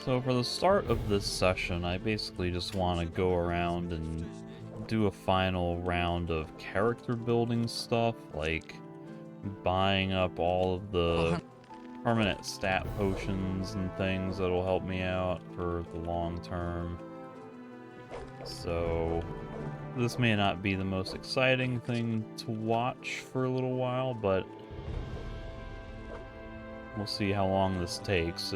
So for the start of this session, I basically just want to go around and do a final round of character building stuff, like buying up all of the permanent stat potions and things that'll help me out for the long term. So this may not be the most exciting thing to watch for a little while, but we'll see how long this takes.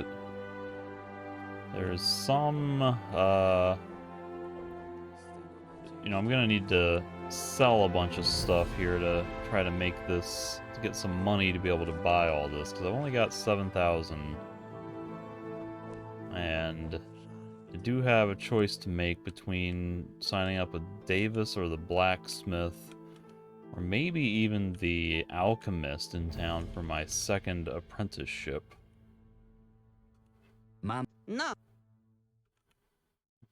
There's some, you know, I'm gonna need to sell a bunch of stuff here to try to make this, to get some money to be able to buy all this, because I've only got 7,000. And I do have a choice to make between signing up with Davis or the blacksmith, or maybe even the alchemist in town for my second apprenticeship. Mom. No.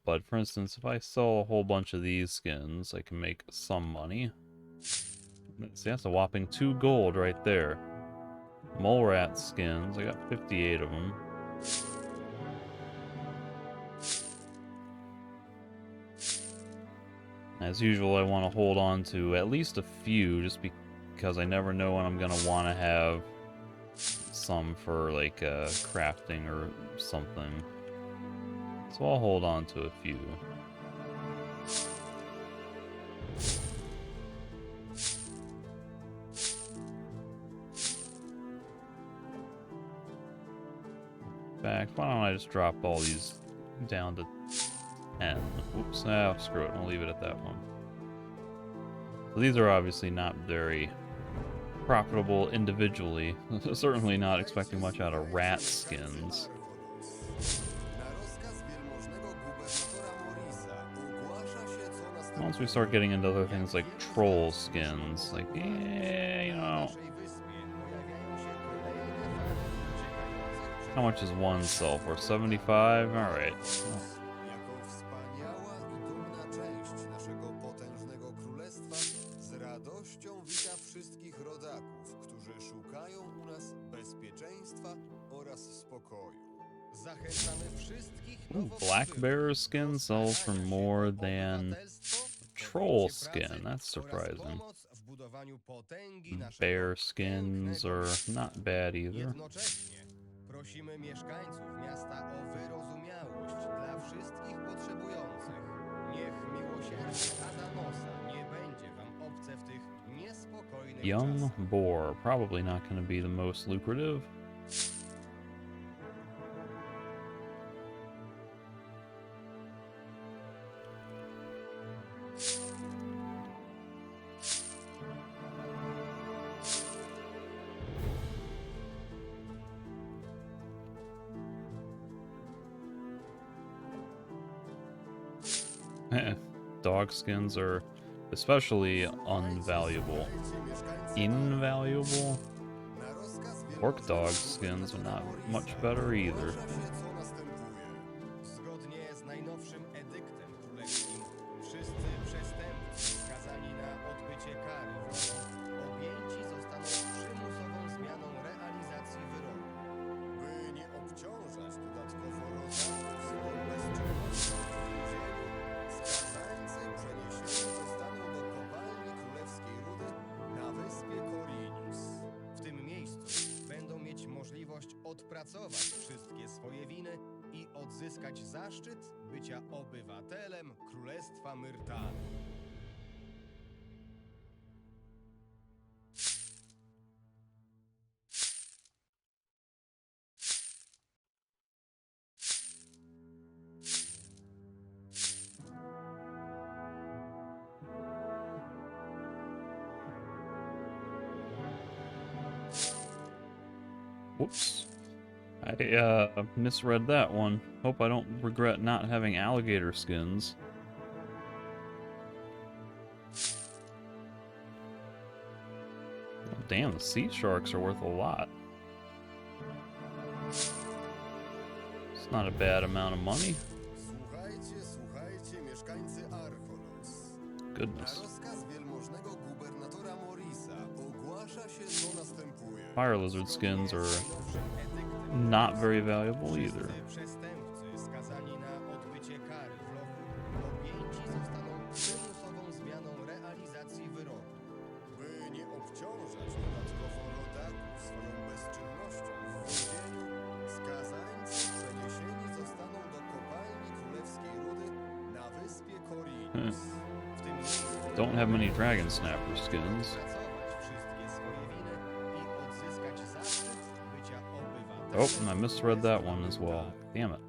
But for instance, if I sell a whole bunch of these skins, I can make some money. See, that's a whopping 2 gold right there. Mole rat skins, I got 58 of them. As usual, I want to hold on to at least a few, just because I never know when I'm going to want to have some for, like, crafting or something. So I'll hold on to a few. In fact, why don't I just drop all these down to 10? Oops, screw it, I'll leave it at that one. So these are obviously not very profitable individually. Certainly not expecting much out of rat skins. Once we start getting into other things like troll skins, like, yeah, you know. How much is one sell for? 75? Alright. Oh. Ooh, Black Bear skin sells for more than troll skin. That's surprising. Bear skins are not bad either. Prosimy mieszkańców miasta o wyrozumiałość dla wszystkich potrzebujących. Niech miłosierdzie Adanosa nie będzie wam obce w tych niespokojnych Young czasach. boar, probably not going to be the most lucrative. Dog skins are especially unvaluable. Invaluable? Orc dog skins are not much better either. Zgodnie z najnowszym edyktem królewskim, wszyscy przestępcy skazani na odbycie kary objęci zostaną przymusową zmianą realizacji wyroku. By nie obciążać dodatkowo rodaków swą bezczynnością w więzieniu, skazańcy przeniesieni zostaną do kopalni królewskiej rudy na wyspie Korinis. W tym miejscu będą mieć możliwość odpracować wszystkie swoje winy i odzyskać zaszczyt bycia obywatelem Królestwa Myrtana. Whoops. I misread that one. Hope I don't regret not having alligator skins. Oh, damn, the sea sharks are worth a lot. It's not a bad amount of money. Słuchajcie, słuchajcie, mieszkańcy Archolos. Goodness. Na rozkaz wielmożnego gubernatora Morisa ogłasza się, co następuje. Fire lizard skins are not very valuable either. Przestępcy skazani na odbycie kary w lochu, objęci zostaną przymusową zmianą realizacji wyroku. By nie obciążać dodatkowo rodaków swoją bezczynnością w więzieniu, skazańcy przeniesieni zostaną do kopalni królewskiej rudy na wyspie Korinus. W tym miejscu Don't have many dragon snapper skins. szacować wszystkie swoje winy i odzyskać zaszczyt bycia obywatelem. Oh, and I misread that one as well. Damn it.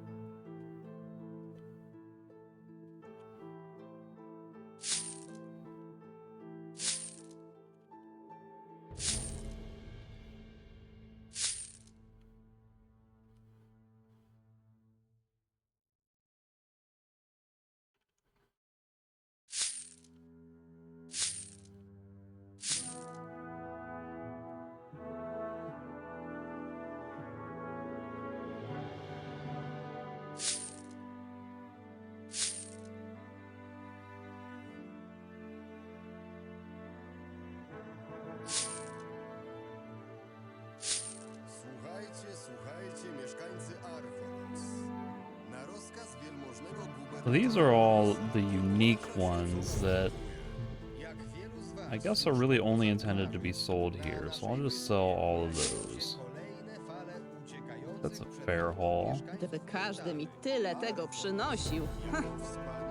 Słuchajcie, mieszkańcy Archolos. Na rozkaz wielmożnego gubernatora... So these are all the unique ones that Jak wielu z was I guess are really only intended to be sold here, so I'll just sell all of those. kolejne fale uciekających That's a przed fair haul. Gdyby każdy mi tyle tego przynosił,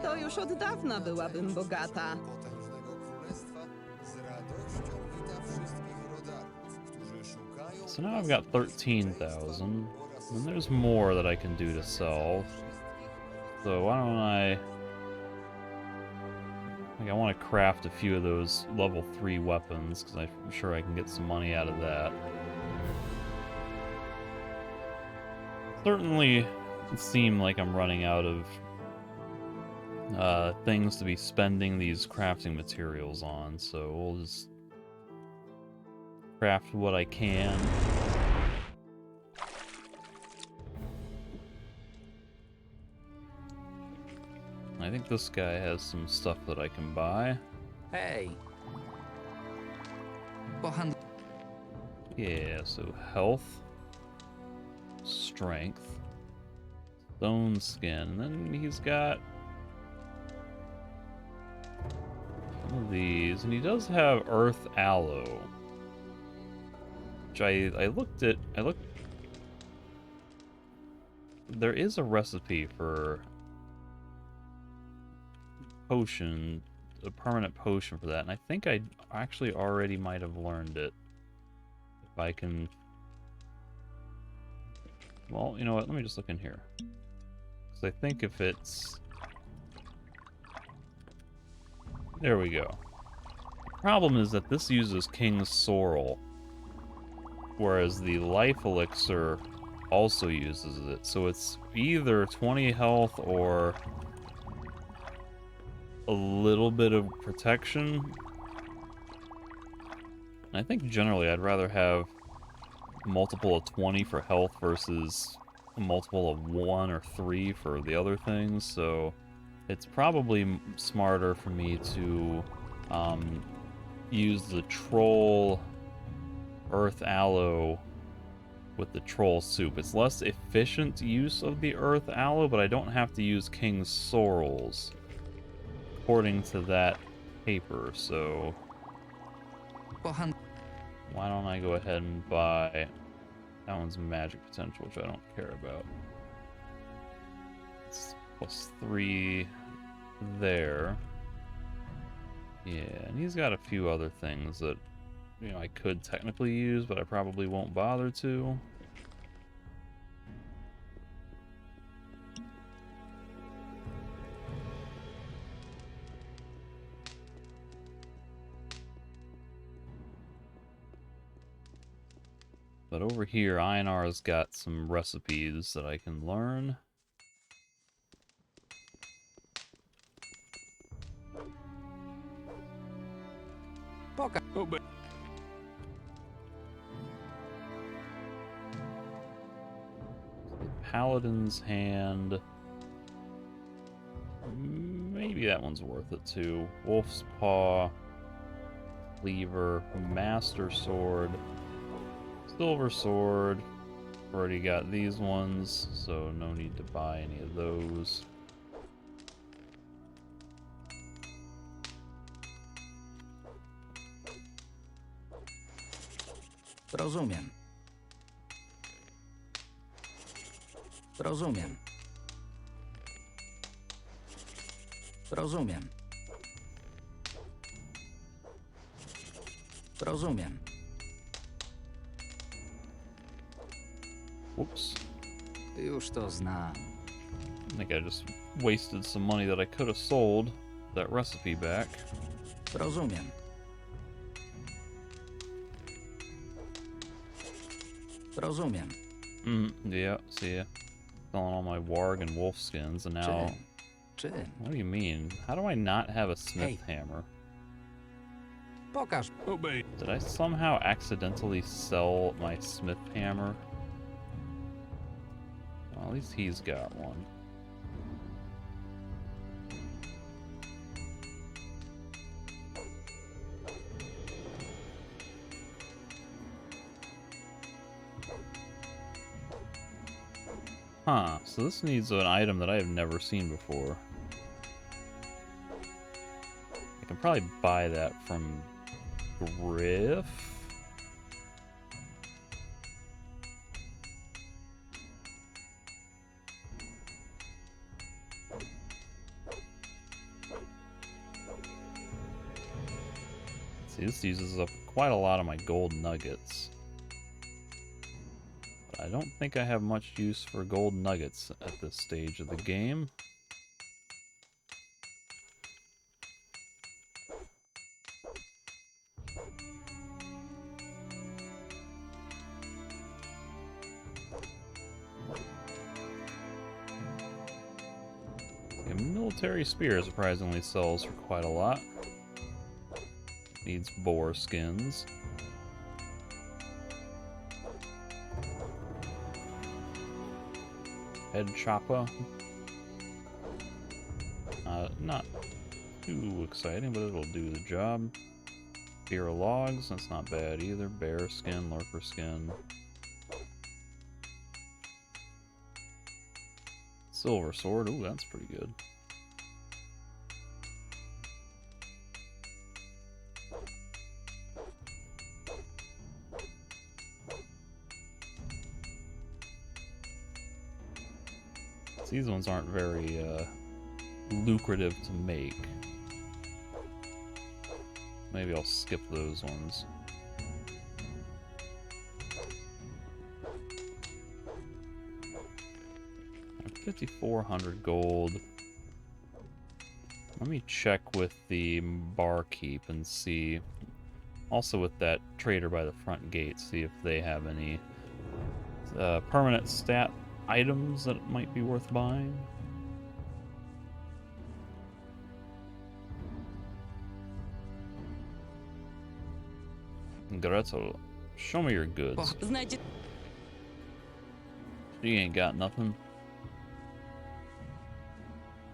to już od dawna byłabym bogata. potężnego królestwa z radością wita wszystkich rodaków, którzy szukają... So now I've got 13,000, and there's more that I can do to sell. So why don't I want to craft a few of those level 3 weapons, because I'm sure I can get some money out of that. Certainly it seemed like I'm running out of things to be spending these crafting materials on, so we'll just craft what I can. I think this guy has some stuff that I can buy. Hej! Pohandl... Yeah, so health, strength, stone skin, and then he's got some of these, and he does have earth aloe, which I looked. There is a recipe for potion, a permanent potion for that, and I think I actually already might have learned it. If I can... Well, you know what, let me just look in here. Because I think if it's... There we go. The problem is that this uses King's Sorrel, whereas the life elixir also uses it, so it's either 20 health or a little bit of protection. And I think generally I'd rather have a multiple of 20 for health versus a multiple of 1 or 3 for the other things, so it's probably smarter for me to use the troll earth aloe with the troll soup. It's less efficient use of the earth aloe, but I don't have to use King's Sorrels according to that paper, so Pohandl... why don't I go ahead and buy... That one's magic potential, which I don't care about. It's +3 there. Yeah, and he's got a few other things that, you know, I could technically use, but I probably won't bother to. But over here, Einar's got some recipes that I can learn. Poka... Paladin's Hand. Maybe that one's worth it too. Wolf's Paw. Cleaver. Master Sword. Silver Sword. Already got these ones, so no need to buy any of those. Rozumiem. Rozumiem. Rozumiem. Rozumiem. Whoops. Już to znam. I think I just wasted some money that I could have sold that recipe back. Rozumiem. Rozumiem. Yeah, see ya. Selling all my warg and wolf skins, and now... Czym? What do you mean? How do I not have a smith Hey. hammer? Pokaż. Obey. Did I somehow accidentally sell my smith hammer? Well, at least he's got one. Huh, so this needs an item that I have never seen before. I can probably buy that from Griff. See, this uses up quite a lot of my gold nuggets. But I don't think I have much use for gold nuggets at this stage of the game. A military spear surprisingly sells for quite a lot. Needs boar skins. Head chopper. Not too exciting, but it'll do the job. Spear of logs, that's not bad either. Bear skin, lurker skin. Silver sword, ooh, that's pretty good. These ones aren't very lucrative to make. Maybe I'll skip those ones. I have 5,400 gold. Let me check with the barkeep and see. Also with that trader by the front gate, see if they have any permanent stat items that might be worth buying. Gretel, show me your goods. Znajdzie... She ain't got nothing.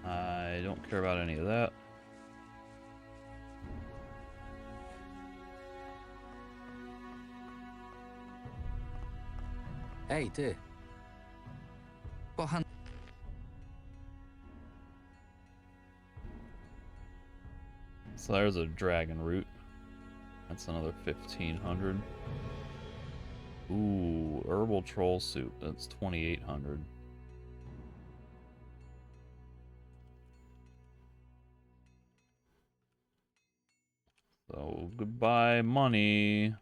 I don't care about any of that. Ej, ty. Pohan... So there's a dragon root. That's another 1,500. Ooh, herbal troll soup. That's 2,800. So goodbye, money.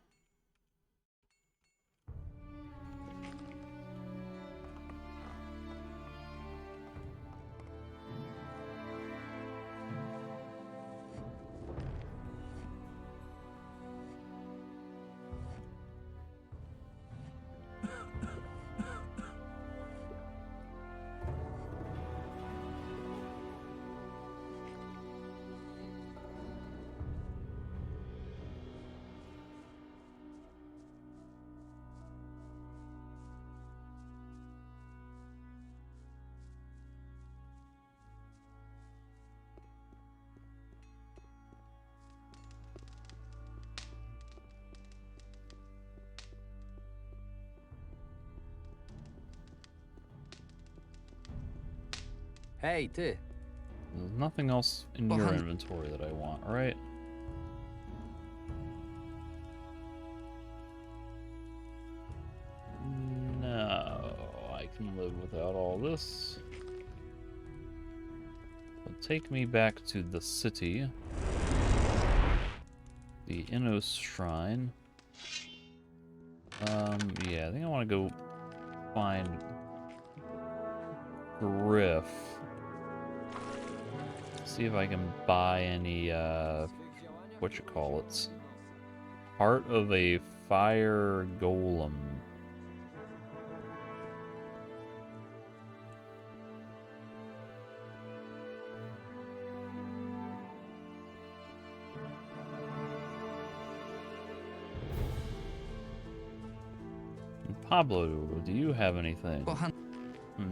Hej, ty! There's nothing else in your Kocham- inventory that I want, right? No, I can live without all this. So take me back to the city. The Innos Shrine. Yeah, I think I want to go find Griff. See if I can buy any, whatchamacallits. Heart of a Fire Golem. Pablo, do you have anything? Kocham...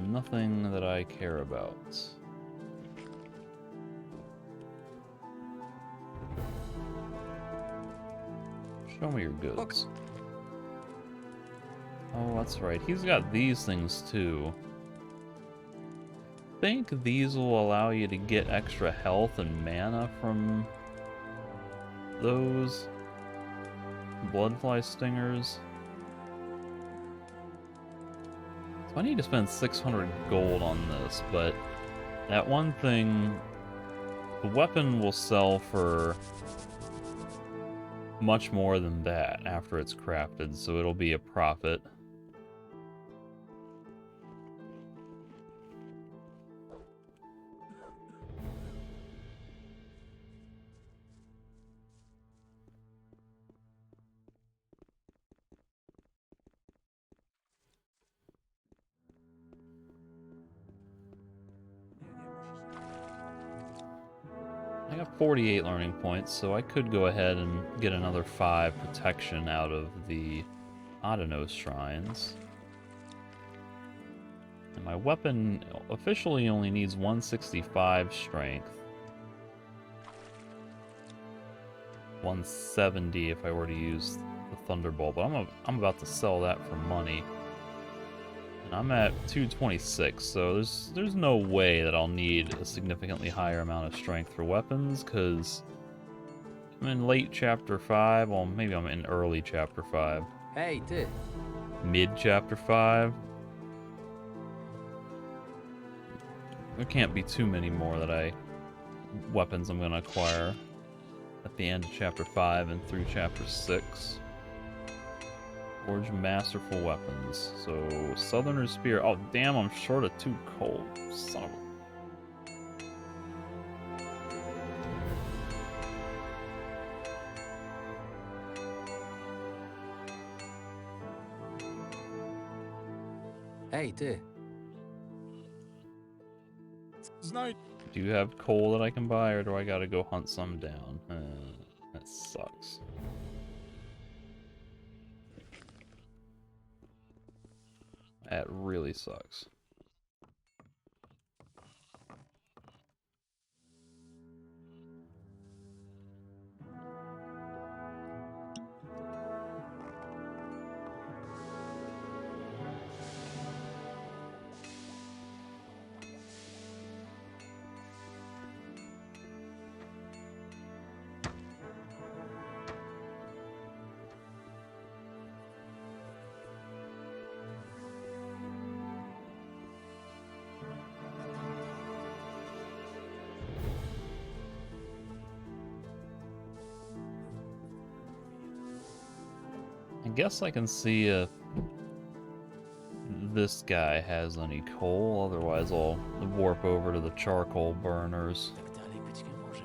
Nothing that I care about. Show me your goods. Oh, that's right. He's got these things too. I think these will allow you to get extra health and mana from those bloodfly stingers. So I need to spend 600 gold on this, but that one thing, the weapon will sell for much more than that after it's crafted, so it'll be a profit. I got 48 learning points, so I could go ahead and get another 5 protection out of the Adenos shrines. And my weapon officially only needs 165 strength. 170 if I were to use the Thunderbolt, but I'm about to sell that for money. And I'm at 226, so there's no way that I'll need a significantly higher amount of strength for weapons, because I'm in late chapter 5, well maybe I'm in early chapter 5. Hej, ty! Mid chapter 5. There can't be too many more weapons I'm gonna acquire at the end of chapter 5 and through chapter 6. Forge masterful weapons. So, Southerner's Spear. Oh, damn, I'm short of 2 coal. Son of a... Hej, ty! Do you have coal that I can buy, or do I gotta go hunt some down? That sucks. That really sucks. I guess I can see if this guy has any coal, otherwise I'll warp over to the charcoal burners. Tak dalej być nie może.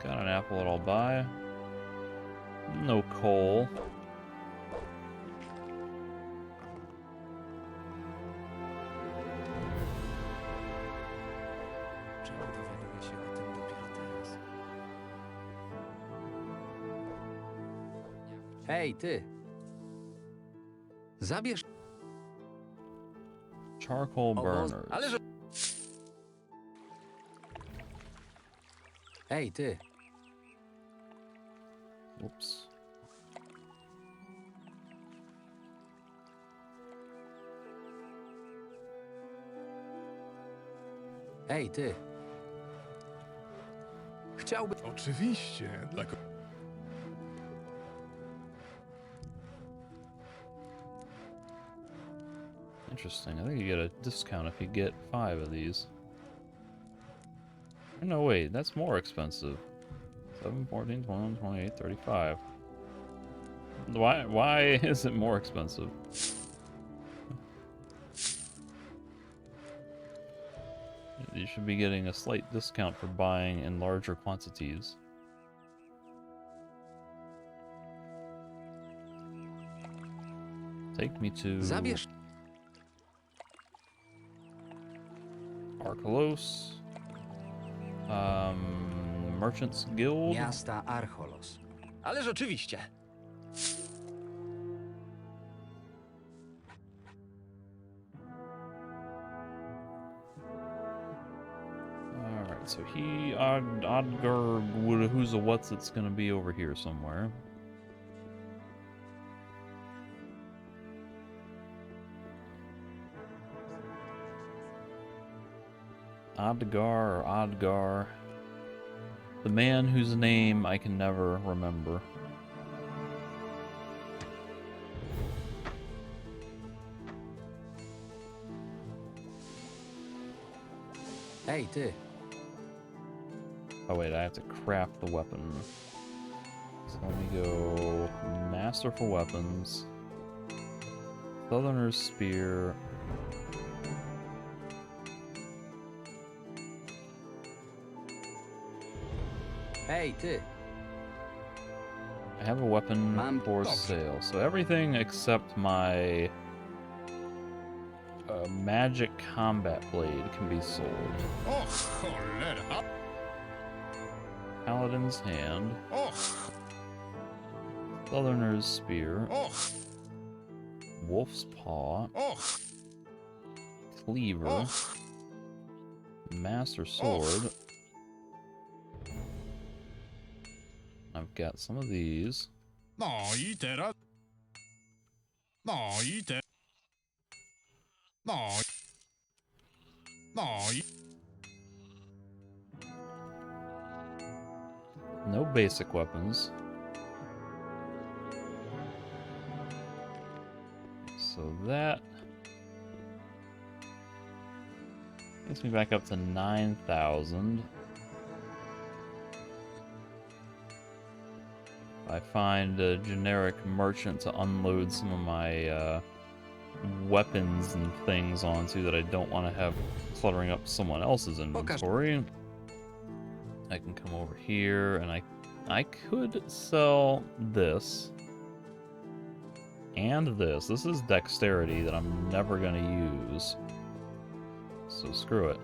Got an apple that I'll buy. No coal. Czemu dowiaduję się o tym dopiero teraz? Hej, ty! Zabierz... Charcoal burners. Ale że... Hej, ty! Whoops. Ej, ty. Chciałbym... Oczywiście, dla Interesting. I think you get a discount if you get 5 of these. No, wait, that's more expensive. 7, 14, 21, 28, 35. Why is it more expensive? You should be getting a slight discount for buying in larger quantities. Take me to Zabierz... Archolos. Merchants Guild. Miasta Archolos. Ale rzeczywiście. Alright, so Odgar, who's a what's it's gonna be over here somewhere. Odgar or Odgar. The man whose name I can never remember. Ej, ty. Oh wait, I have to craft the weapon. So let me go Masterful Weapons. Southerner's Spear. Ej, ty. I have a weapon Mam- for Dobrze. sale. So everything except my magic combat blade can be sold. O cholera! Paladin's Hand. O, Southerner's Spear. o, Wolf's Paw. o, Cleaver. o. Master Sword. I've got some of these. No i teraz... No i teraz... No... No i... No basic weapons. So that gets me back up to 9,000. I find a generic merchant to unload some of my weapons and things onto that I don't want to have cluttering up someone else's inventory. I can come over here and I could sell this and this. This is dexterity that I'm never gonna use. So screw it.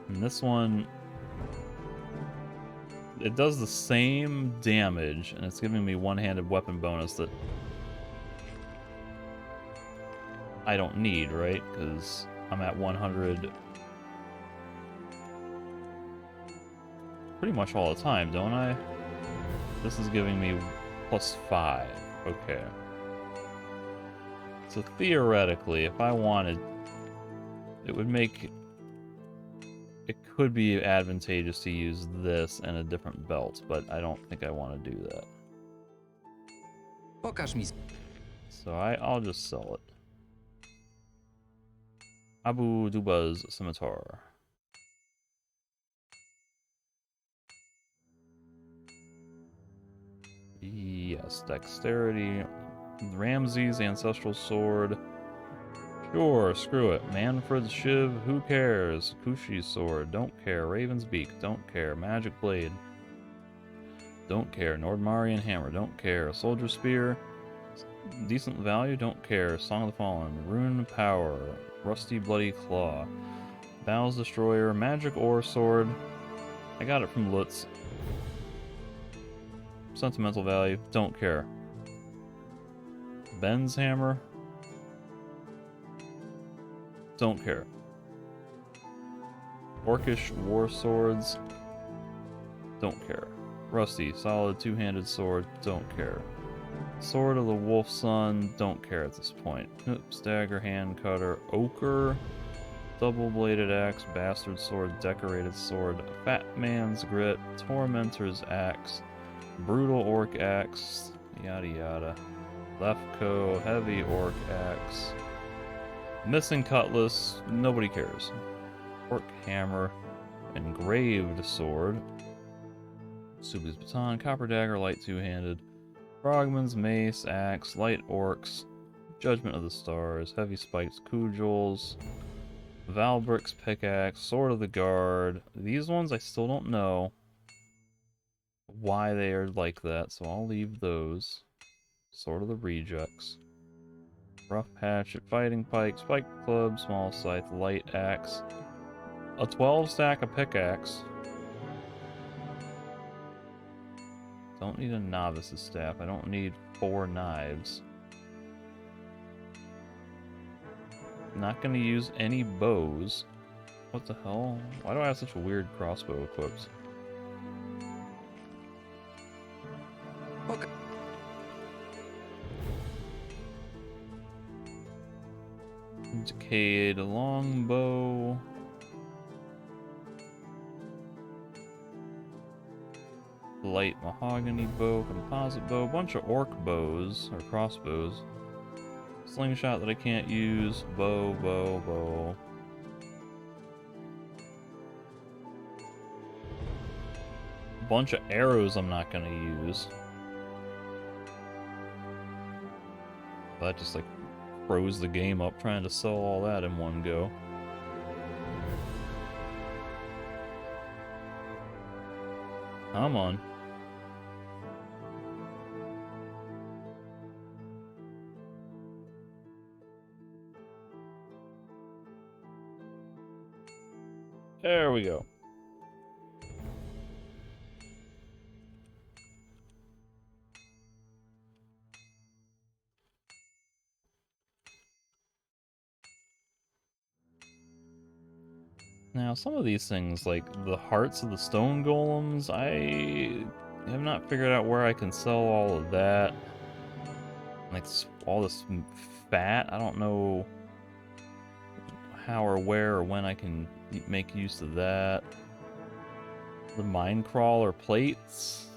And this one, it does the same damage and it's giving me one-handed weapon bonus that I don't need, right? Because I'm at 100 pretty much all the time, don't I? This is giving me +5. Okay. So theoretically, if I wanted, it would make... It could be advantageous to use this and a different belt, but I don't think I want to do that. Pokaż mi... So I'll just sell it. Abu Duba's Scimitar. Yes, dexterity. Ramsey's ancestral sword. Sure, screw it. Manfred's shiv, who cares? Kushi's sword, don't care. Raven's beak, don't care. Magic blade, don't care. Nordmarian hammer, don't care. Soldier spear, decent value, don't care. Song of the Fallen, rune power, rusty bloody claw, Bow's destroyer, magic ore sword. I got it from Lutz. Sentimental value, don't care. Ben's hammer, don't care. Orcish war swords, don't care. Rusty, solid two-handed sword, don't care. Sword of the Wolf Son, don't care at this point. Oops, dagger, hand cutter, ochre, double-bladed axe, bastard sword, decorated sword, fat man's grit, tormentor's axe, brutal orc axe, yada yada. Lefko, heavy orc axe. Missing cutlass, nobody cares. Orc hammer, engraved sword. Subi's baton, copper dagger, light two-handed. Frogman's mace, axe, light orcs. Judgment of the stars, heavy spikes, cudgels. Valbrick's pickaxe, sword of the guard. These ones I still don't know why they are like that, so I'll leave those. Sword of the rejects. Rough hatchet, fighting pike, spiked club, small scythe, light axe. A 12 stack of pickaxe. Don't need a novice's staff. I don't need 4 knives. Not gonna use any bows. What the hell? Why do I have such a weird crossbow equipped? Okay. Decayed longbow. Light mahogany bow, composite bow, bunch of orc bows, or crossbows. Slingshot that I can't use, bow. Bunch of arrows I'm not gonna use. That just like froze the game up trying to sell all that in one go. Come on. There we go. Now, some of these things, like the hearts of the stone golems, I have not figured out where I can sell all of that. Like, all this fat, I don't know how or where or when I can make use of that. The mine crawler plates.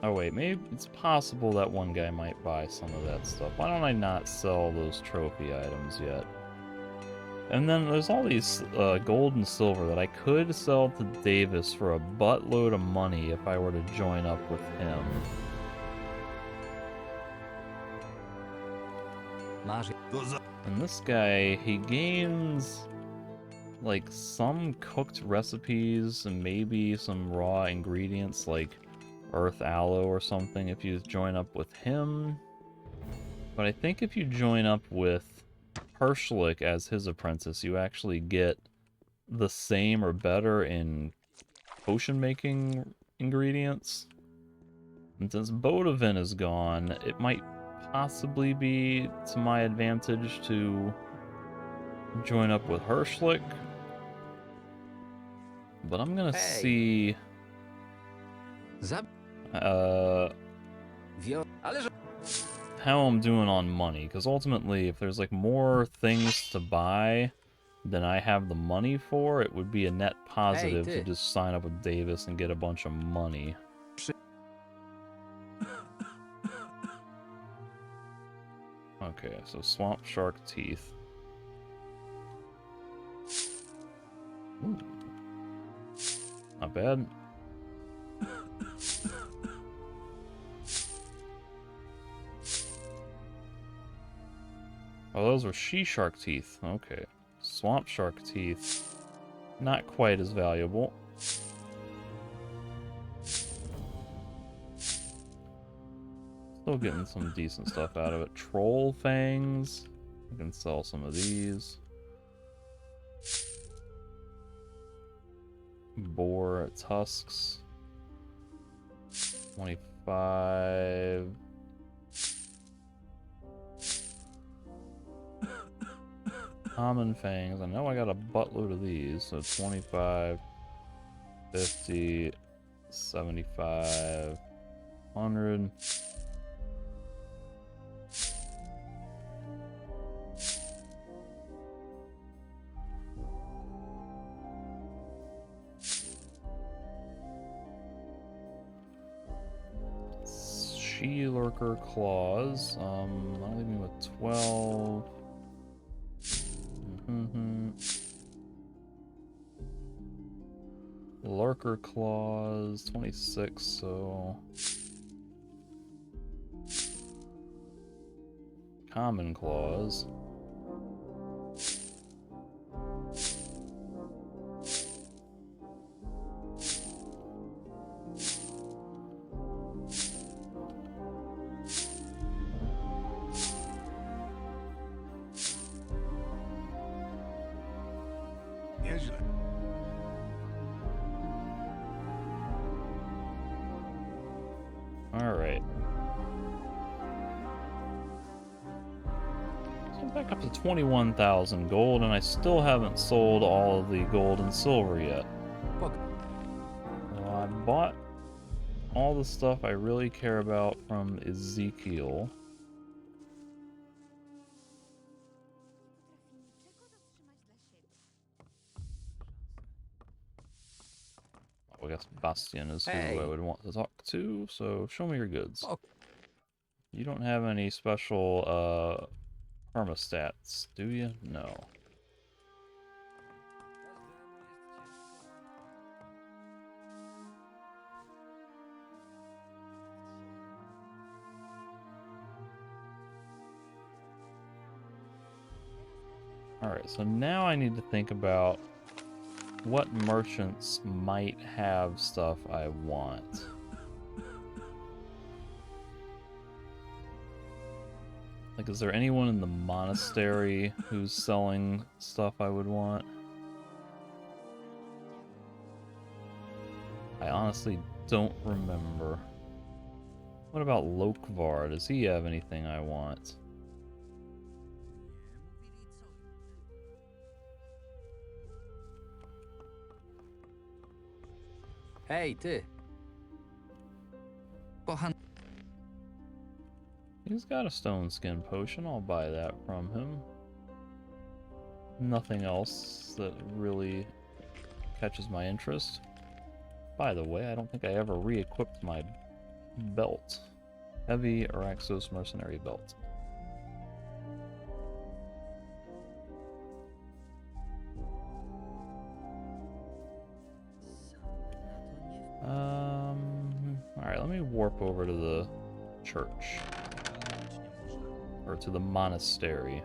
Oh wait, maybe it's possible that one guy might buy some of that stuff. Why don't I not sell those trophy items yet? And then there's all these gold and silver that I could sell to Davis for a buttload of money if I were to join up with him. And this guy, he gains like some cooked recipes and maybe some raw ingredients like Earth Aloe or something if you join up with him. But I think if you join up with Herschlik as his apprentice, you actually get the same or better in potion making ingredients. And since Bodavin is gone, it might possibly be to my advantage to join up with Herschlik. But I'm gonna see how I'm doing on money, because ultimately if there's like more things to buy than I have the money for, it would be a net positive to just sign up with Davis and get a bunch of money. Okay, so swamp shark teeth. Ooh. Not bad. Oh, those were she-shark teeth. Okay. Swamp shark teeth. Not quite as valuable. Still getting some decent stuff out of it. Troll fangs. I can sell some of these. Boar tusks. 25. Common fangs. I know I got a buttload of these, so 25, 50, 75, 100. She lurker claws. That'll leave me with 12. Lurker claws, 26, so... Common claws. Nieźle. Alright. So I'm back up to 21,000 gold, and I still haven't sold all of the gold and silver yet. Pok- So I bought all the stuff I really care about from Ezekiel. Oh, I guess Bastian is who Hey. I would want to talk to, so show me your goods. Pok- You don't have any special, thermostats, do you? No. Alright, so now I need to think about what merchants might have stuff I want. Like, is there anyone in the monastery who's selling stuff I would want? I honestly don't remember. What about Lokvar? Does he have anything I want? Hej, ty! Pochan... He's got a stone skin potion. I'll buy that from him. Nothing else that really catches my interest. By the way, I don't think I ever re-equipped my belt. Heavy Araxos mercenary belt. Alright, let me warp over to the church. Or to the monastery.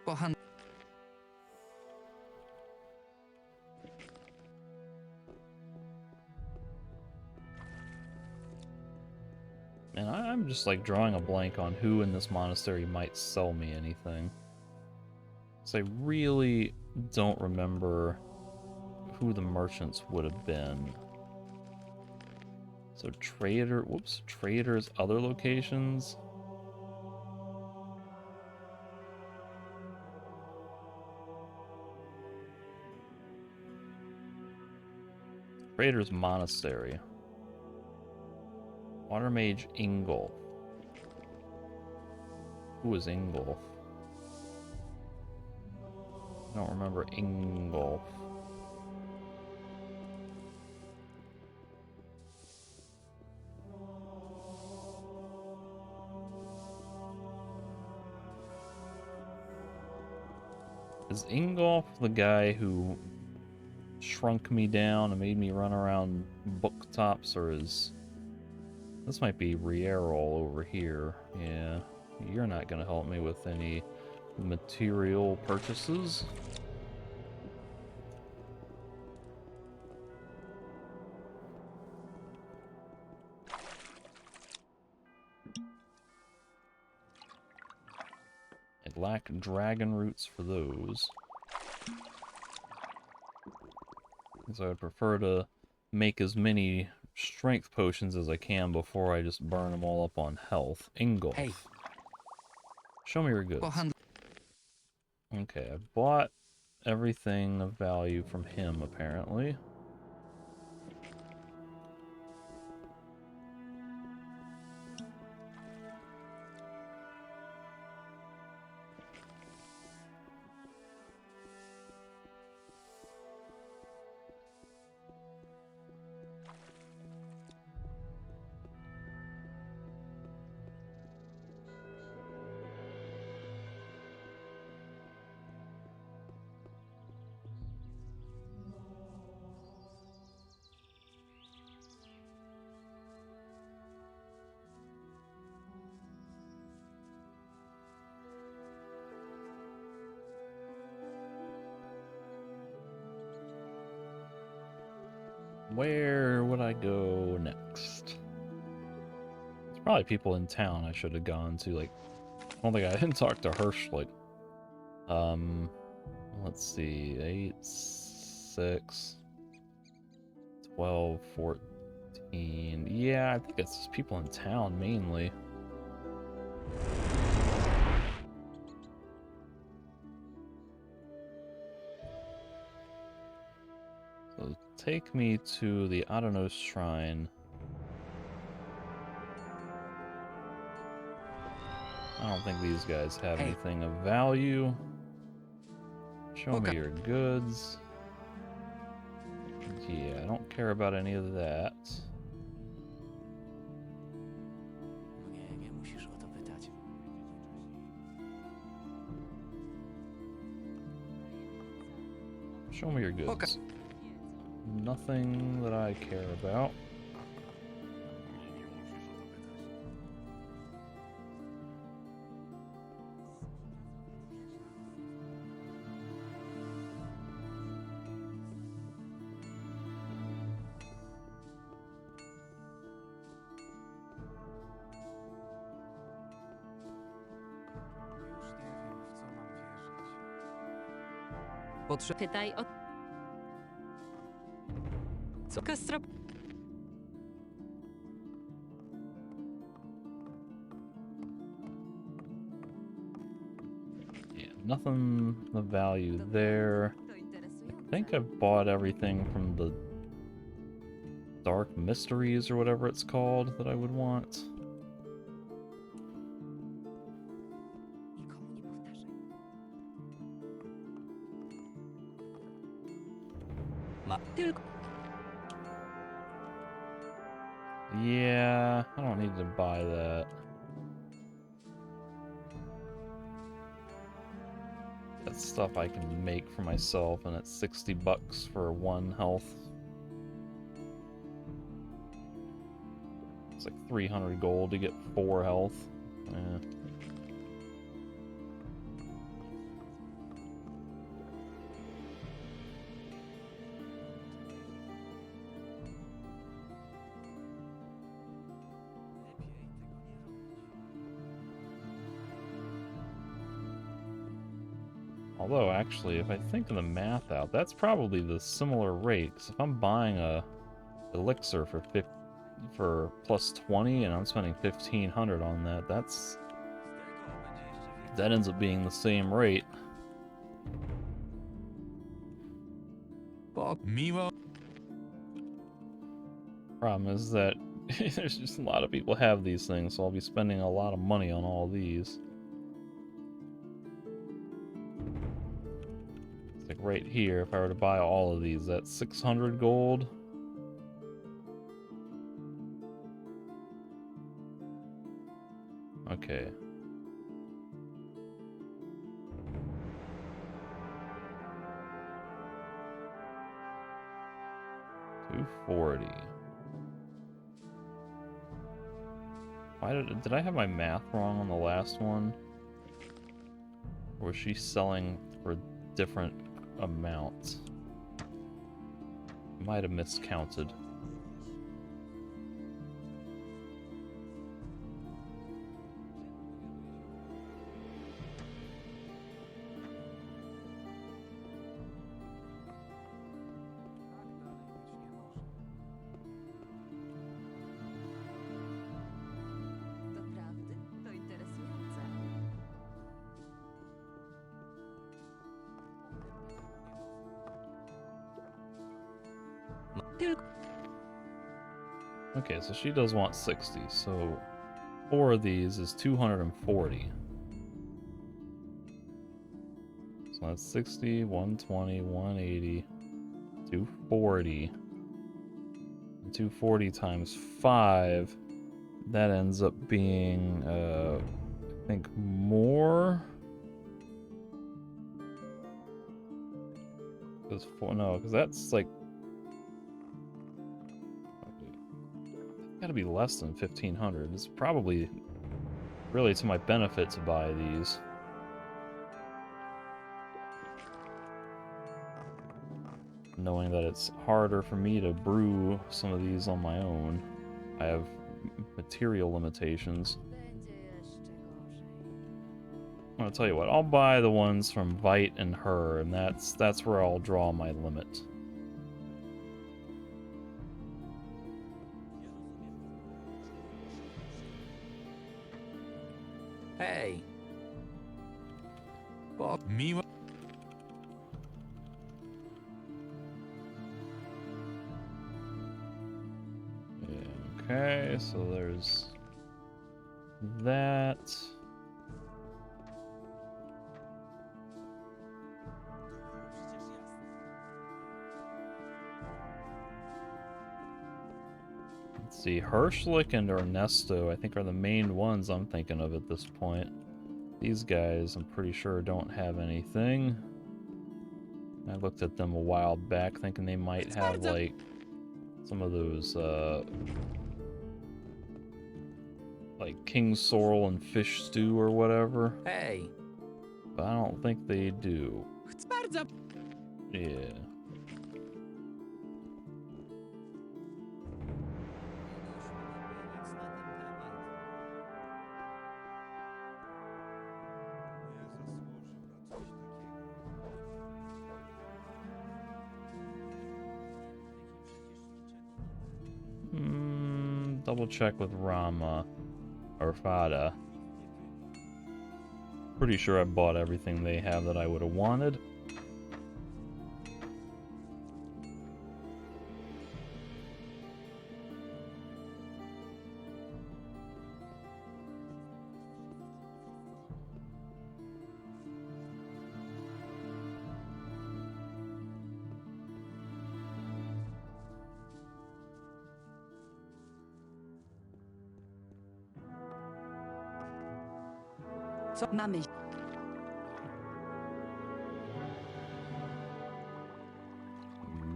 Pochan... And I'm just like drawing a blank on who in this monastery might sell me anything. So I really don't remember who the merchants would have been. So traders other locations. Trader's Monastery. Water Mage Ingolf. Who is Ingolf? I don't remember Ingolf. Is Ingolf the guy who shrunk me down and made me run around book tops, or is... This might be Rierol over here. Yeah, you're not gonna help me with any material purchases. I lack dragon roots for those. So I'd prefer to make as many strength potions as I can before I just burn them all up on health. Ingolf. Hey. Show me your goods. Pohandl- Okay, I bought everything of value from him, apparently. Where would I go next? There's probably people in town I should have gone to, like... I don't think I didn't talk to Hirsch, like... Let's see... 8, 6... 12, 14... Yeah, I think it's just people in town, mainly. So take me to the Adonos Shrine. I don't think these guys have Hey. anything of value. Show Okay. me your goods. Yeah, I don't care about any of that. Nie musisz o to pytać. Show me your goods. Okay. Nothing that I care about. Pytaj o... Co? Kastro... Yeah, nothing of value there. I think I've bought everything from the Dark Mysteries or whatever it's called that I would want. Ma... Tylko... Yeah, I don't need to buy that. That's stuff I can make for myself, and it's 60 bucks for 1 health. It's like 300 gold to get 4 health. Eh. Although, actually, if I think of the math out, that's probably the similar rate. Because if I'm buying a elixir for plus 20 and I'm spending 1,500 on that, that ends up being the same rate. Miło. Problem is that there's just a lot of people have these things, so I'll be spending a lot of money on all these. Like right here, if I were to buy all of these, that's 600 gold. Okay. 240. Why did I have my math wrong on the last one? Or was she selling for different amounts? Might have miscounted. Doprawdy? To interesujące. Okay, so she does want 60, so 4 of these is 240. So that's 60, 120, 180, 240. And 240 times 5, that ends up being, I think more? Because that's like, gotta be less than 1,500. It's probably really to my benefit to buy these. Knowing that it's harder for me to brew some of these on my own. I have material limitations. I'll tell you what, I'll buy the ones from Vite and her, and that's where I'll draw my limit. Hej! Miło. Okay, so there's that. Let's see, Hirschlick and Ernesto, I think, are the main ones I'm thinking of at this point. These guys, I'm pretty sure, don't have anything. I looked at them a while back thinking they might have, like, some of those, like king sorrel and fish stew or whatever. Hej! But I don't think they do. Yeah. Double check with Rama or Fada. Pretty sure I bought everything they have that I would have wanted. Co mamy?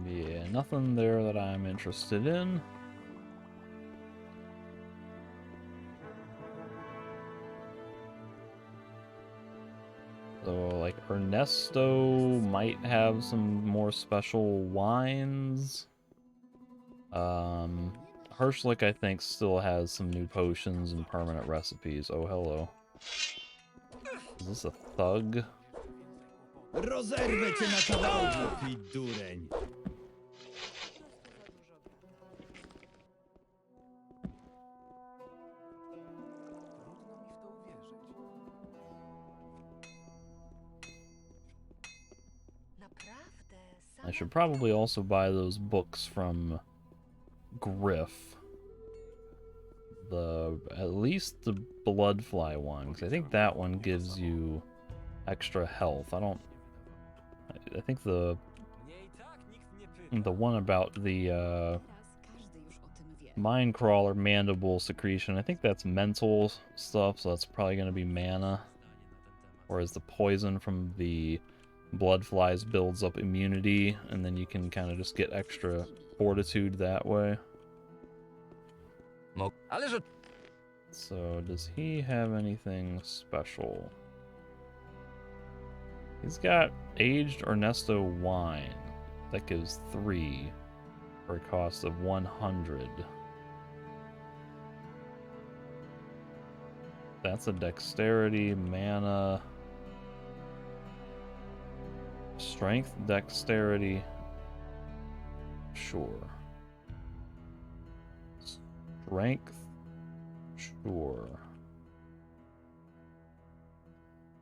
Yeah, nothing there that I'm interested in. So, like, Ernesto might have some more special wines. Hirschlick, I think, still has some new potions and permanent recipes. Oh, hello. Is this a thug? Rozerwę cię na kawałki, dureń! I should probably also buy those books from Griff. At least the Bloodfly one, because I think that one gives you extra health. I think the one about the Mindcrawler mandible secretion, I think that's mental stuff, so that's probably going to be mana. Whereas the poison from the blood flies builds up immunity, and then you can kind of just get extra fortitude that way. So, does he have anything special? He's got aged Ernesto wine. That gives 3 for a cost of 100. That's a dexterity, mana, strength, dexterity. Sure. Strength. Sure.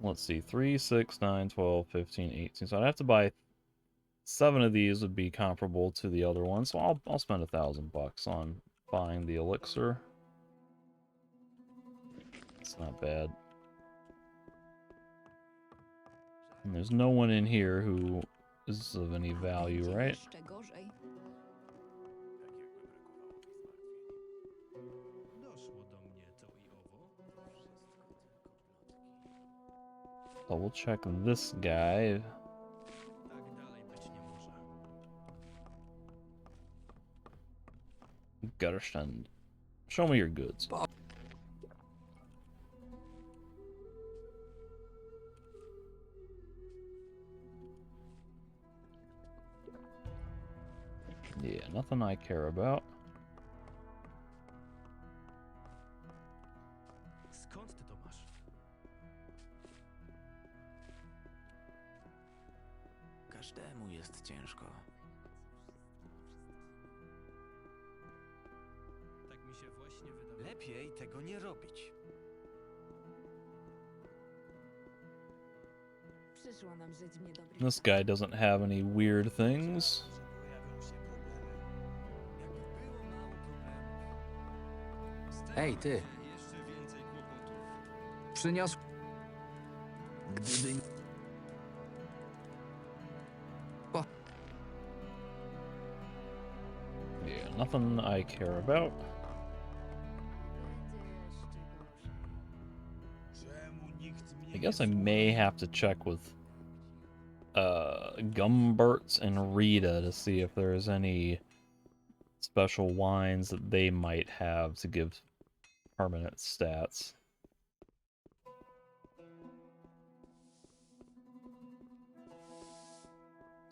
Let's see. 3, 6, 9, 12, 15, 18. So I'd have to buy 7 of these would be comparable to the other one. So I'll spend $1,000 on buying the elixir. It's not bad. And there's no one in here who is of any value, right? Jeszcze gorzej. Doszło do mnie to i owo. Double check this guy. Tak dalej być nie może. Gutterstand. Show me your goods. Yeah, nothing I care about. Skąd ty to masz? Każdemu jest ciężko. Tak mi się właśnie wydawało. Lepiej tego nie robić. Przyszło nam żyć w niedobrych This guy doesn't have any weird things. Pojawią się problemy. Jakby było mało problemów. Z tego Ej, ty. jeszcze więcej kłopotów. Przyniosł. Gdyby... Yeah, nothing I care about. Czemu nikt mnie I guess I may have to check with Gumberts and Rita to see if there's any special wines that they might have to give permanent stats.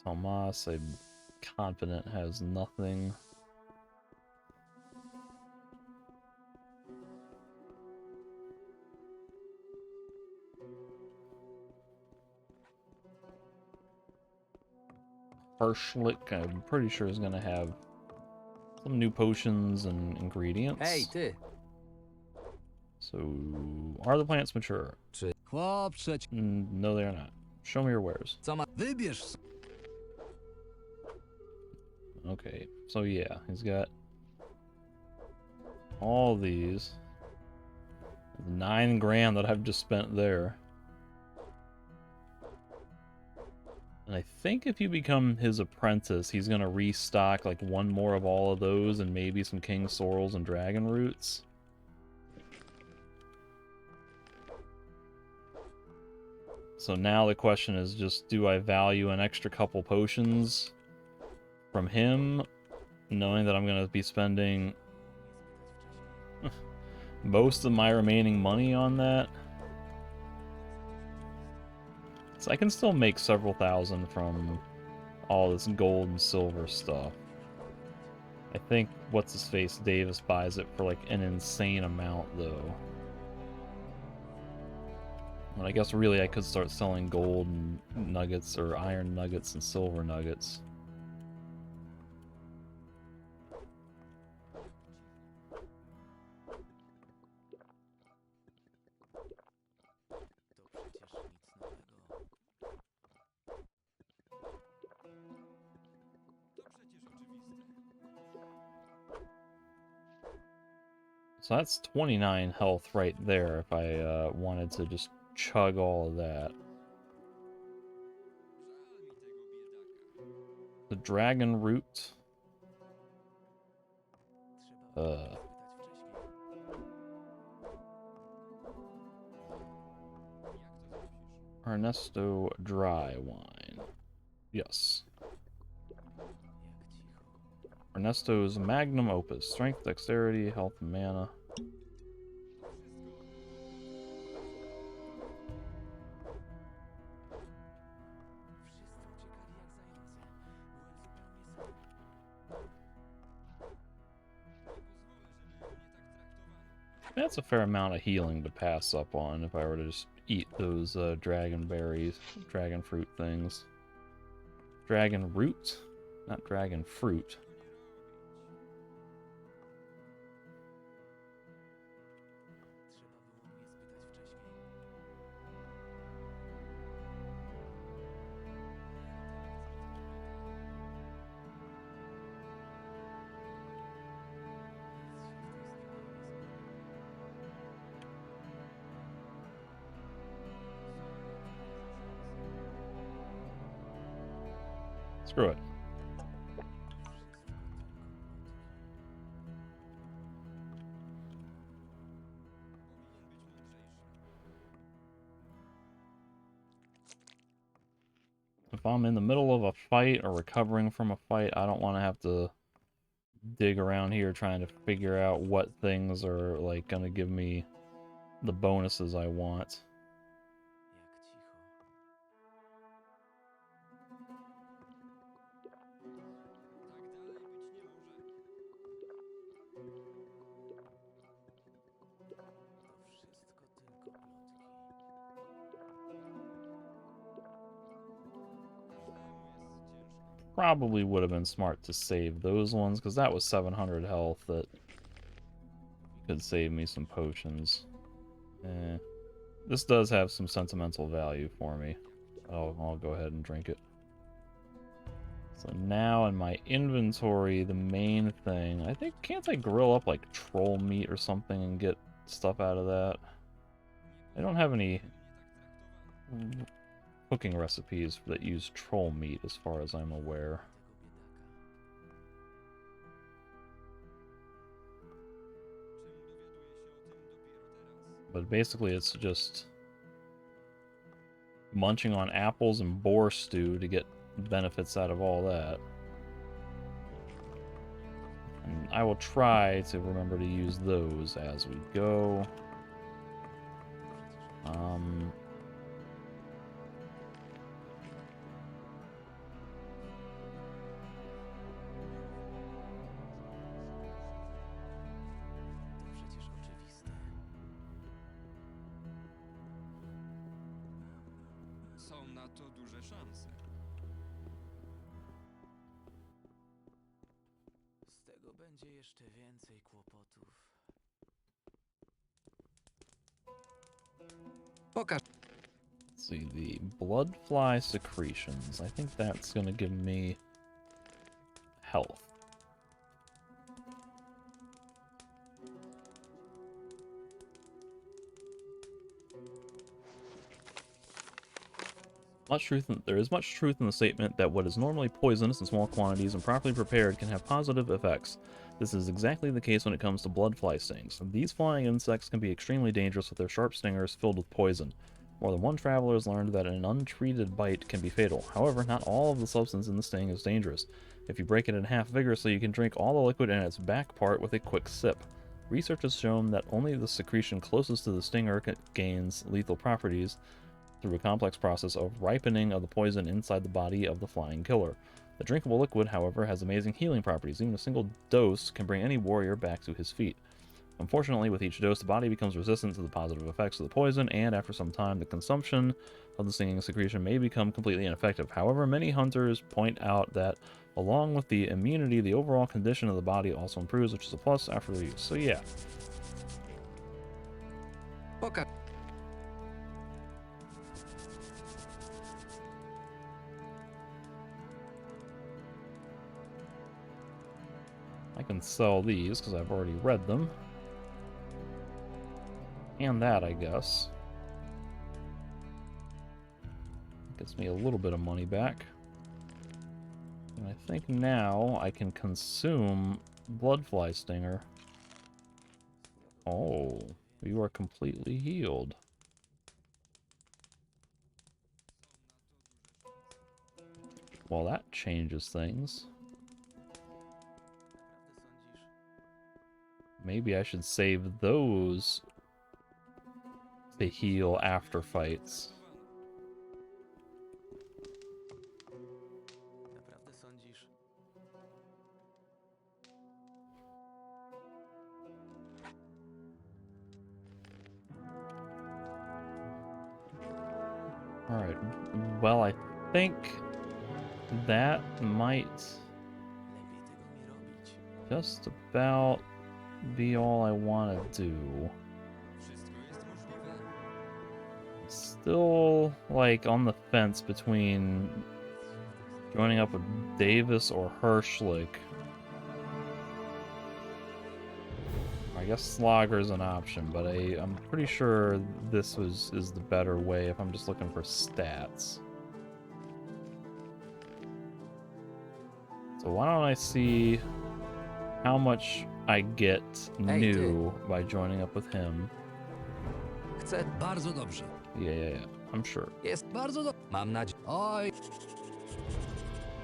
Tomas, I'm confident, has nothing. Harshlick, I'm pretty sure is going to have some new potions and ingredients. Ej, ty. So, are the plants mature? Chłopcze, No, they are not. Show me your wares. co ma... Wybierz. Okay, so yeah, he's got all these. 9 grand that I've just spent there. And I think if you become his apprentice, he's gonna restock like 1 more of all of those and maybe some king sorrels and dragon roots. So now the question is just, do I value an extra couple potions from him, knowing that I'm going to be spending most of my remaining money on that? So I can still make several thousand from all this gold and silver stuff. I think, what's-his-face, Davis buys it for like an insane amount, though. But I guess really I could start selling gold nuggets or iron nuggets and silver nuggets. So that's 29 health right there if I wanted to just chug all of that. The dragon root. Ernesto dry wine. Yes. Jak cicho. Ernesto's magnum opus. Strength, dexterity, health, mana. Wszyscy uciekali jak zające. Byłem zupełnie sam. That's a fair amount of healing to pass up on if I were to just eat those dragon berries, dragon fruit things. Dragon root? Not dragon fruit. Trzeba było mnie spytać wcześniej. Screw it. If I'm in the middle of a fight or recovering from a fight, I don't want to have to dig around here trying to figure out what things are like gonna give me the bonuses I want. Jak cicho. To wszystko tylko plotki. Probably would have been smart to save those ones, because that was 700 health that could save me some potions. This does have some sentimental value for me. I'll go ahead and drink it. So now in my inventory, the main thing, I think, can't I grill up like troll meat or something and get stuff out of that? I don't have any cooking recipes that use troll meat as far as I'm aware. Tego biedaka. But basically it's just munching on apples and boar stew to get benefits out of all that. And I will try to remember to use those as we go. To przecież oczywiste. Są na to duże szanse. Z tego będzie jeszcze więcej kłopotów. Pokaż. Let's see, the bloodfly secretions. I think that's gonna give me health. There is much truth in the statement that what is normally poisonous in small quantities and properly prepared can have positive effects. This is exactly the case when it comes to bloodfly stings. These flying insects can be extremely dangerous with their sharp stingers filled with poison. More than one traveler has learned that an untreated bite can be fatal. However, not all of the substance in the sting is dangerous. If you break it in half vigorously, you can drink all the liquid in its back part with a quick sip. Research has shown that only the secretion closest to the stinger gains lethal properties through a complex process of ripening of the poison inside the body of the flying killer. The drinkable liquid, however, has amazing healing properties. Even a single dose can bring any warrior back to his feet. Unfortunately, with each dose, the body becomes resistant to the positive effects of the poison, and after some time, the consumption of the stinging secretion may become completely ineffective. However, many hunters point out that, along with the immunity, the overall condition of the body also improves, which is a plus after the use. So yeah. Pokaż. I can sell these because I've already read them. And that, I guess. Gets me a little bit of money back. And I think now I can consume Bloodfly Stinger. Oh, you are completely healed. Well, that changes things. Maybe I should save those to heal after fights. Naprawdę sądzisz? Alright, well, I think that might Lepiej tego nie robić. just about be all I want to do. Still, like, on the fence between joining up with Davis or Hirschlick. I guess Slogger's an option, but I'm pretty sure this is the better way if I'm just looking for stats. So why don't I see how much I get Hey, new by joining up with him. Chcę. Bardzo dobrze. Yeah, I'm sure. Jest bardzo dobrze. Mam nadzieję. Oj,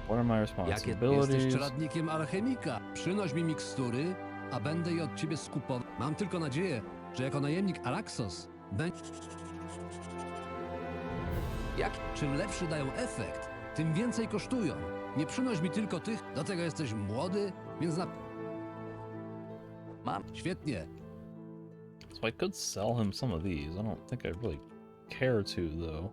What are my jakie jesteś responsibilities? czeladnikiem alchemika. Przynoś mi mikstury, a będę je od ciebie skupował. Mam tylko nadzieję, że jako najemnik Archolos będzie... Czym lepszy dają efekt, tym więcej kosztują. Nie przynoś mi tylko tych, do tego jesteś młody, więc na... Mam. Świetnie. So I could sell him some of these. I don't think I really care to, though.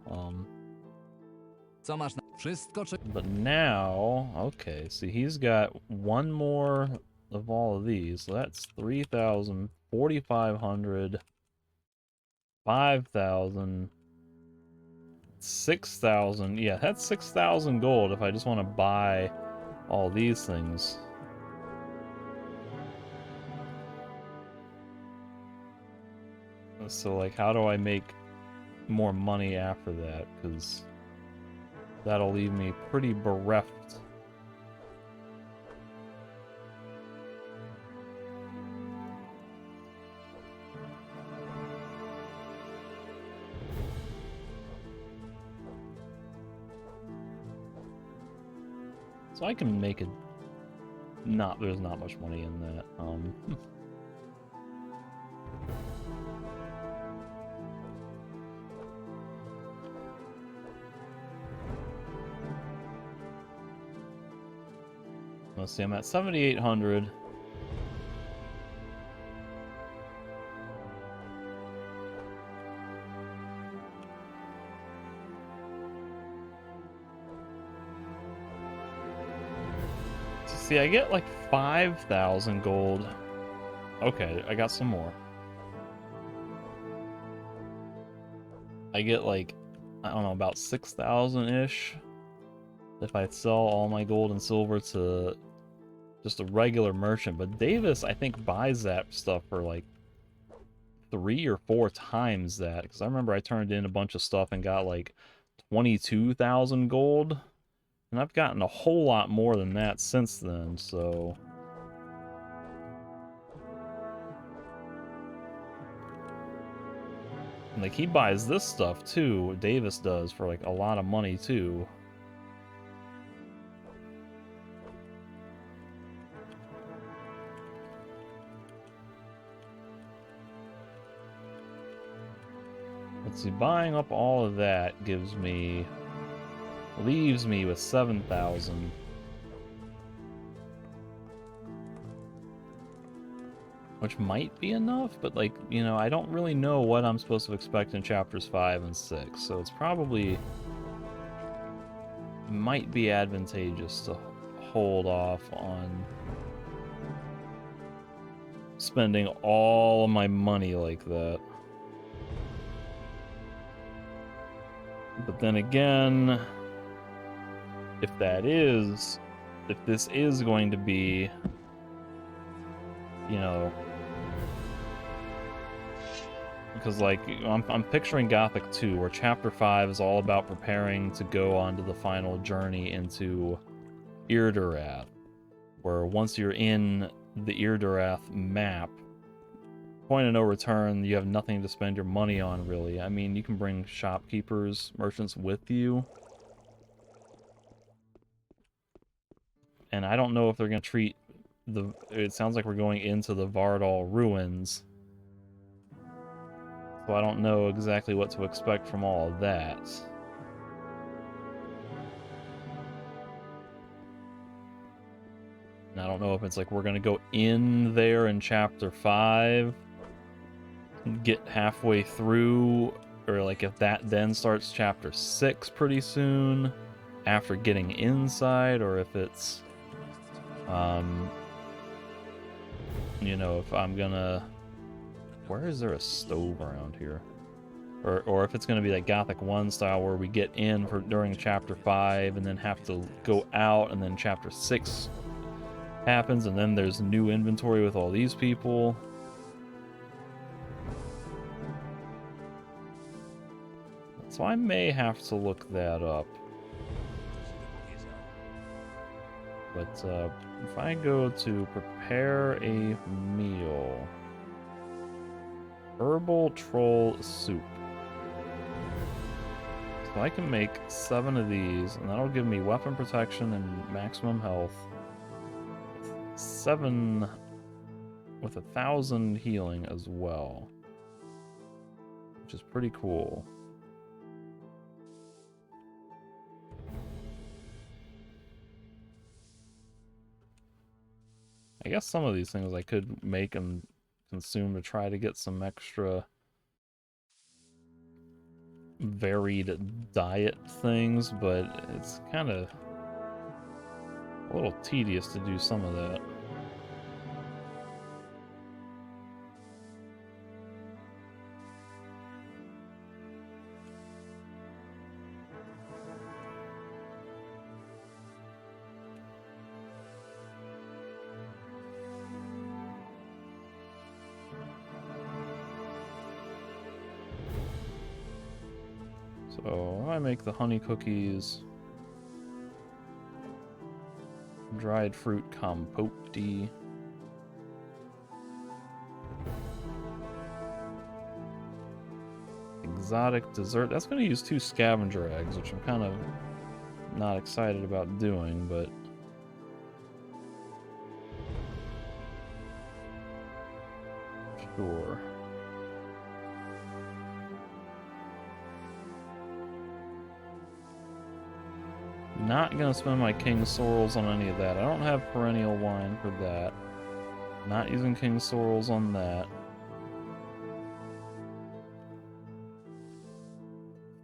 Co masz na... Wszystko, czy... But now, okay, see, he's got one more of all of these. So that's 3,000, 4,500, 5,000, 6,000. Yeah, that's 6,000 gold if I just want to buy all these things. So, like, how do I make more money after that? Because that'll leave me pretty bereft. So I can make it. There's not much money in that. Let's see, I'm at 7,800. See, I get like 5,000 gold. Okay, I got some more. I get like, I don't know, about 6,000-ish if I sell all my gold and silver to just a regular merchant. But Davis, I think, buys that stuff for like 3 or 4 times that. Because I remember I turned in a bunch of stuff and got like 22,000 gold. And I've gotten a whole lot more than that since then, so... And like, he buys this stuff too, Davis does, for like a lot of money too. Let's see, buying up all of that leaves me with 7,000. Which might be enough, but like, you know, I don't really know what I'm supposed to expect in chapters 5 and 6, so it's probably might be advantageous to hold off on spending all of my money like that. But then again, if this is going to be, you know, because like I'm picturing Gothic 2, where chapter 5 is all about preparing to go onto the final journey into Irdurath, where once you're in the Irdurath map, point of no return, you have nothing to spend your money on, really. I mean, you can bring shopkeepers, merchants with you, And I don't know if they're going to treat the... It sounds like we're going into the Vardal ruins. So I don't know exactly what to expect from all of that. And I don't know if it's like we're going to go in there in Chapter 5, get halfway through, or like if that then starts Chapter 6 pretty soon after getting inside, or if it's, you know, if I'm gonna... Where is there a stove around here? Or if it's gonna be like Gothic 1 style where we get in for during Chapter 5 and then have to go out, and then Chapter 6 happens and then there's new inventory with all these people. So I may have to look that up. But if I go to prepare a meal, herbal troll soup. So I can make 7 of these, and that'll give me weapon protection and maximum health. 7 with 1,000 healing as well, which is pretty cool. I guess some of these things I could make and consume to try to get some extra varied diet things, but it's kind of a little tedious to do some of that. So I make the honey cookies, dried fruit compote, exotic dessert. That's going to use 2 scavenger eggs, which I'm kind of not excited about doing, but sure. Not gonna spend my King Sorrels on any of that. I don't have perennial wine for that. Not using King Sorrels on that.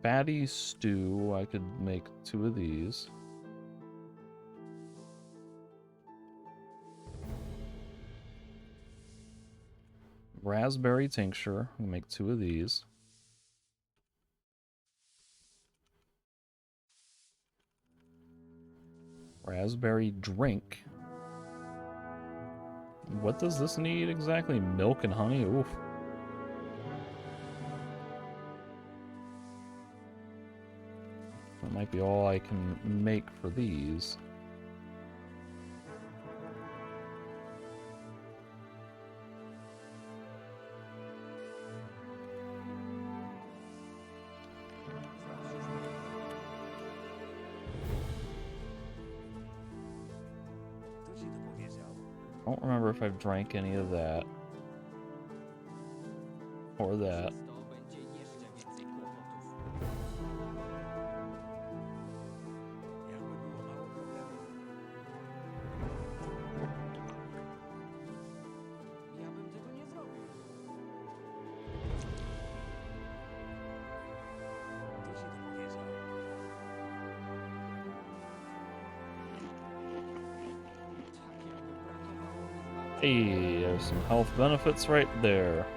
Fatty stew, I could make 2 of these. Raspberry tincture, I'll make 2 of these. Raspberry drink. What does this need exactly? Milk and honey? Oof. That might be all I can make for these. I don't remember if I've drank any of that. Or that. Hey, there's some health benefits right there.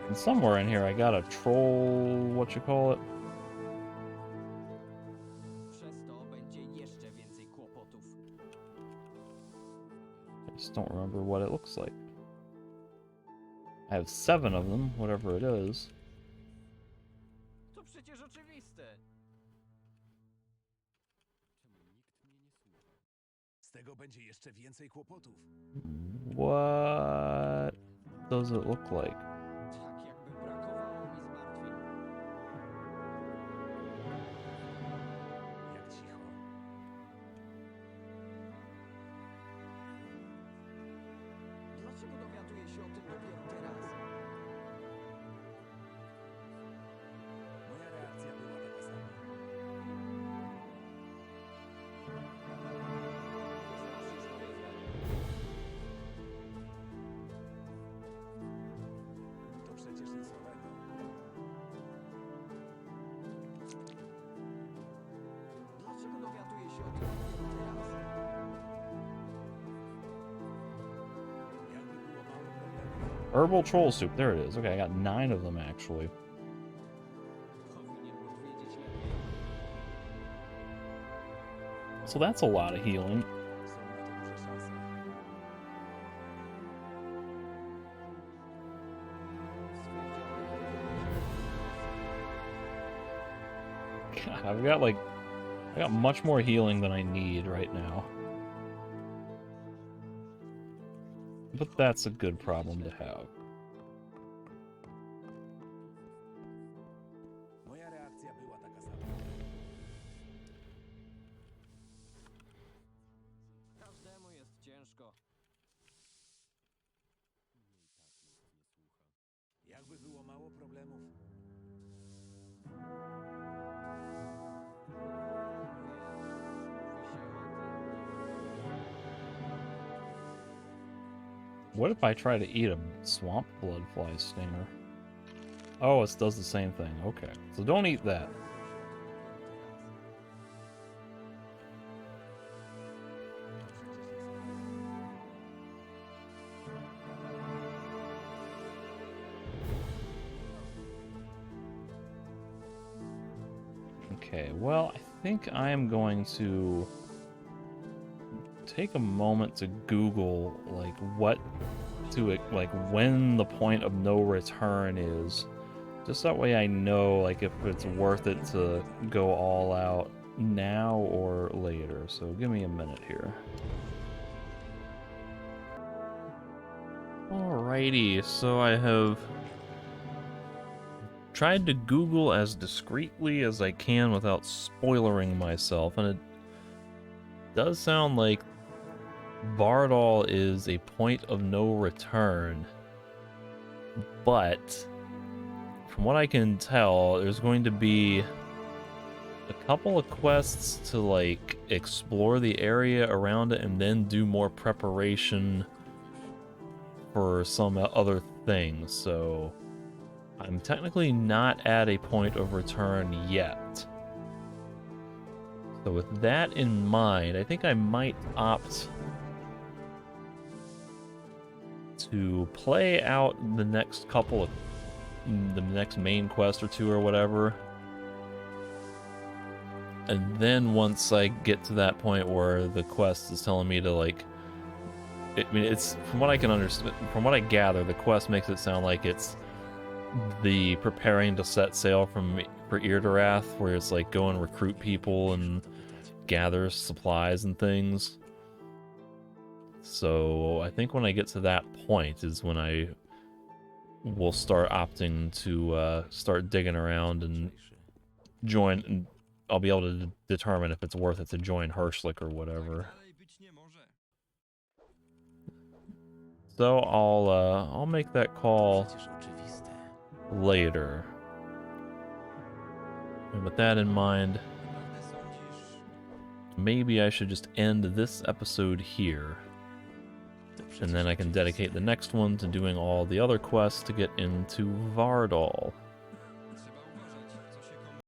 And somewhere in here I got a troll, what you call it? I just don't remember what it looks like. I have 7 of them, whatever it is. To przecież oczywiste. Z tego będzie jeszcze więcej kłopotów. What does it look like? Tak jakby brakowało mi zmartwień. Jak cicho. się o tym dopiero teraz. Moja reakcja była taka sama. To przecież nic nowego. Dlaczego dowiaduję się o tym dopiero teraz? Jakby było mało problemów. Herbal troll soup. There it is. Okay, I got 9 of them actually. Powinienem wiedzieć lepiej. So that's a lot of healing. Są na to duże szanse. God, I got much more healing than I need right now. But that's a good problem to have. Moja reakcja była taka sama. Każdemu jest ciężko. Jakby było mało problemów. What if I try to eat a swamp bloodfly stinger? Oh, it does the same thing. Okay. So don't eat that. Okay, well, I think I am going to take a moment to Google, like, when the point of no return is. Just that way I know, like, if it's worth it to go all out now or later. So give me a minute here. Alrighty, so I have tried to Google as discreetly as I can without spoilering myself, and it does sound like Vardal is a point of no return, but from what I can tell, there's going to be a couple of quests to, like, explore the area around it and then do more preparation for some other things, so I'm technically not at a point of return yet. So with that in mind, I think I might opt to play out the next main quest or two or whatever. And then once I get to that point where the quest is telling me to, like, I mean, it's, from what I can understand, from what I gather, the quest makes it sound like it's the preparing to set sail for Irdorath, where it's like go and recruit people and gather supplies and things. So I think when I get to that point is when I will start opting to start digging around and join, and I'll be able to determine if it's worth it to join Hirschlick or whatever. So I'll make that call Przecież oczywiste. later. And with that in mind, maybe I should just end this episode here. And then I can dedicate the next one to doing all the other quests to get into Vardal.